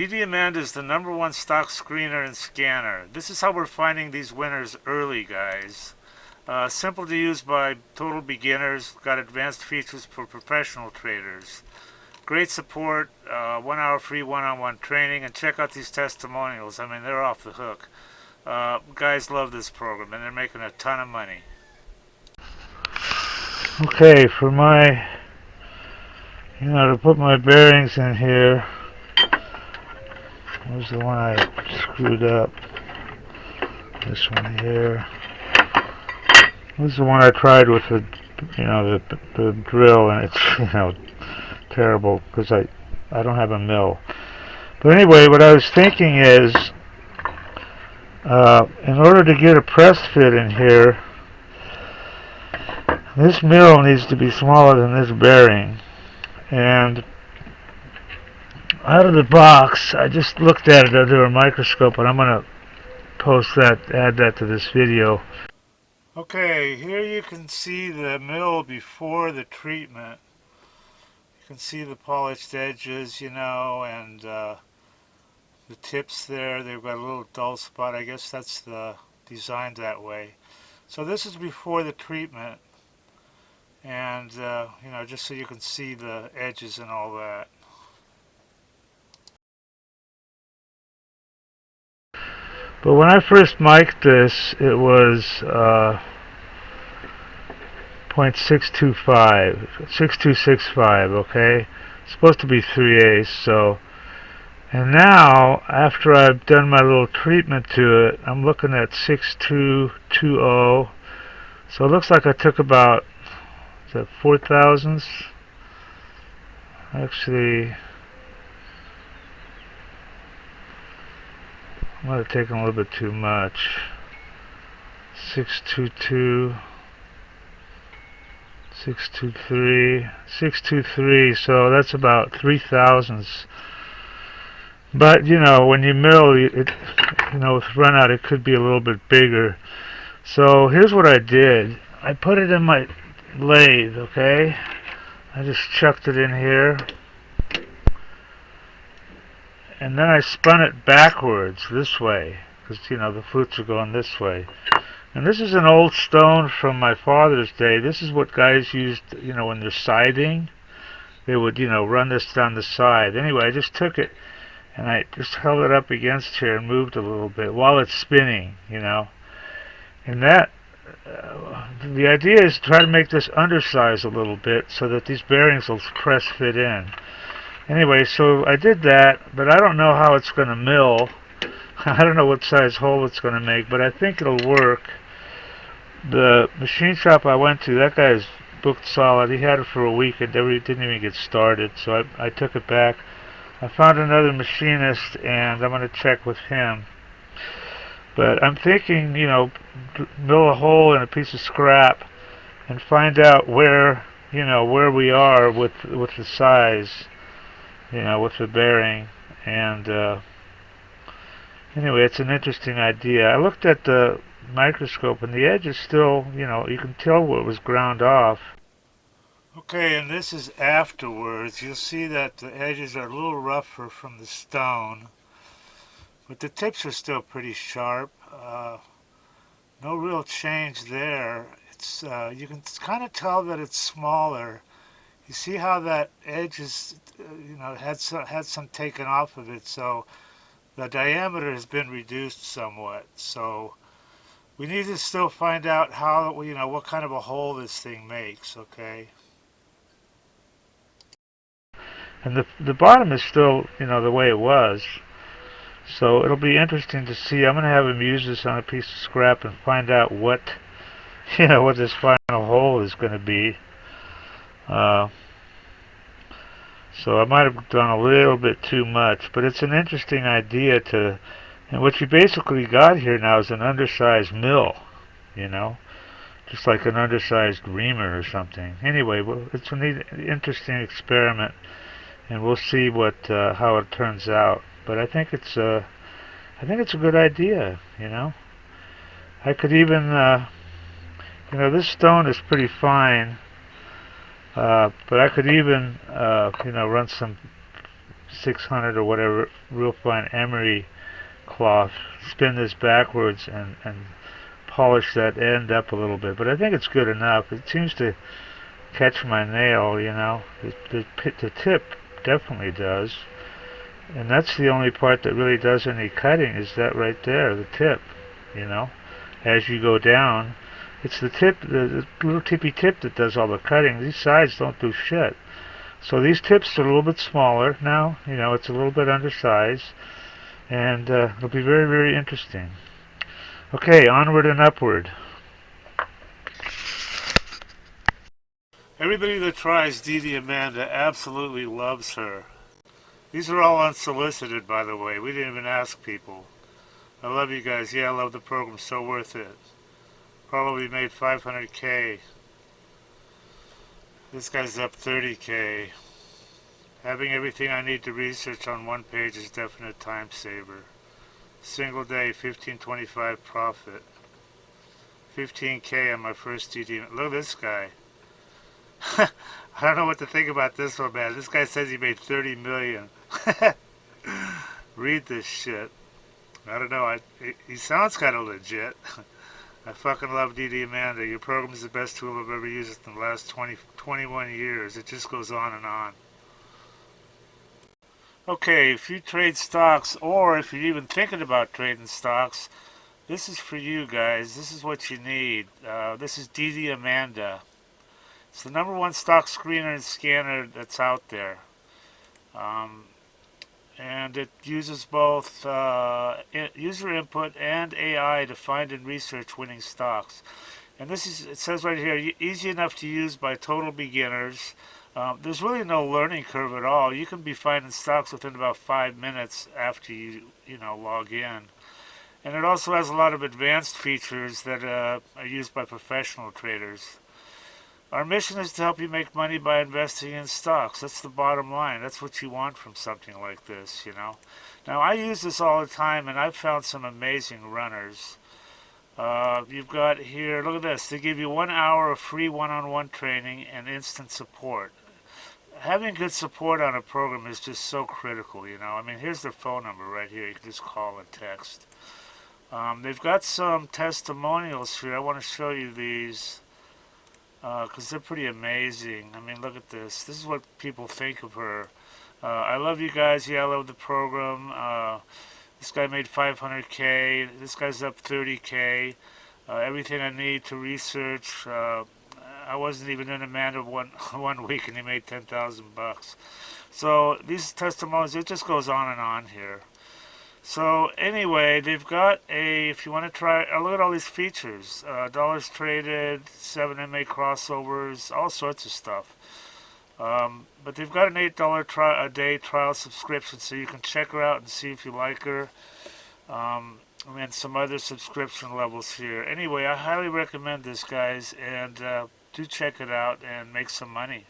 DDAmanda is the #1 stock screener and scanner. This is how we're finding these winners early, guys. Simple to use by total beginners. Got advanced features for professional traders. Great support, 1 hour free one-on-one training, and check out these testimonials. I mean, they're off the hook. Guys love this program, and they're making a ton of money. Okay, for my, to put my bearings in here, where's the one I screwed up? This one here. This is the one I tried with the, the drill, and it's, terrible because I don't have a mill. But anyway, what I was thinking is, in order to get a press fit in here, this mill needs to be smaller than this bearing. And out of the box, I just looked at it under a microscope, and I'm going to add that to this video. Okay, here you can see the mill before the treatment. You can see the polished edges, and the tips there. They've got a little dull spot. I guess that's designed that way. So this is before the treatment, and just so you can see the edges and all that. But when I first mic'd this, it was 0.6265, okay? It's supposed to be 3/8, so. And now, after I've done my little treatment to it, I'm looking at 6220. So it looks like I took about, is that 4 thousandths? Actually, I might have taken a little bit too much. 622, 623, 623, so that's about 3 thousandths. But, when you mill, with run out, it could be a little bit bigger. So here's what I did. I put it in my lathe, okay? I just chucked it in here. And then I spun it backwards this way, because the flutes are going this way. And this is an old stone from my father's day. This is what guys used, when they're siding. They would, run this down the side. Anyway, I just took it and I just held it up against here and moved a little bit while it's spinning, And that, the idea is to try to make this undersized a little bit so that these bearings will press fit in. Anyway, so I did that, but I don't know how it's going to mill. I don't know what size hole it's going to make, but I think it'll work. The machine shop I went to, that guy's booked solid. He had it for a week and didn't even get started, so I took it back. I found another machinist, and I'm going to check with him. But I'm thinking, mill a hole in a piece of scrap and find out where we are with the size. With the bearing, and anyway, it's an interesting idea. I looked at the microscope, and the edge is still, you can tell where it was ground off. Okay, and this is afterwards. You'll see that the edges are a little rougher from the stone, but the tips are still pretty sharp. No real change there. It's you can kind of tell that it's smaller. You see how that edge is, had some taken off of it, so the diameter has been reduced somewhat. So we need to still find out how, what kind of a hole this thing makes, okay? And the bottom is still, the way it was. So it'll be interesting to see. I'm going to have him use this on a piece of scrap and find out what, what this final hole is going to be. So I might have done a little bit too much, but it's an interesting idea and what you basically got here now is an undersized mill, just like an undersized reamer or something. Anyway, well, it's an interesting experiment, and we'll see how it turns out. But I think it's a good idea, I could even, this stone is pretty fine. But I could even, run some 600 or whatever real fine emery cloth, spin this backwards and polish that end up a little bit. But I think it's good enough. It seems to catch my nail, you know. The tip definitely does. And that's the only part that really does any cutting, is that right there, the tip, you know. As you go down, it's the tip, the little tippy tip that does all the cutting. These sides don't do shit. So these tips are a little bit smaller now, you know, it's a little bit undersized, and it'll be very, very interesting. Okay, onward and upward. Everybody that tries DDAmanda absolutely loves her. These are all unsolicited, by the way. We didn't even ask people. I love you guys. Yeah, I love the program. So worth it. Probably made 500K. This guy's up 30K. Having everything I need to research on one page is definite time saver. Single day, 1525 profit. 15K on my first DD. Look at this guy. I don't know what to think about this one, man. This guy says he made 30 million. Read this shit. I don't know. He sounds kind of legit. I fucking love DDAmanda. Your program is the best tool I've ever used in the last 21 years. It just goes on and on. Okay, if you trade stocks, or if you're even thinking about trading stocks, this is for you guys. This is what you need. This is DDAmanda. It's the #1 stock screener and scanner that's out there. And it uses both user input and AI to find and research winning stocks. And this is, it says right here, easy enough to use by total beginners. There's really no learning curve at all. You can be finding stocks within about 5 minutes after you log in. And it also has a lot of advanced features that are used by professional traders. Our mission is to help you make money by investing in stocks. That's the bottom line. That's what you want from something like this, you know. Now, I use this all the time, and I've found some amazing runners. You've got here, look at this. They give you 1 hour of free one-on-one training and instant support. Having good support on a program is just so critical, you know. I mean, here's their phone number right here. You can just call and text. They've got some testimonials here. I want to show you these because they're pretty amazing. I mean, look at this. This is what people think of her. I love you guys. Yeah, I love the program. This guy made 500K. This guy's up 30K. Everything I need to research. I wasn't even in Amanda one week, and he made 10,000 bucks. So these testimonials, it just goes on and on here. So anyway, they've got if you want to try, look at all these features. Dollars traded, 7 MA crossovers, all sorts of stuff. But they've got an $8 a day trial subscription, so you can check her out and see if you like her. And some other subscription levels here. Anyway, I highly recommend this, guys, and do check it out and make some money.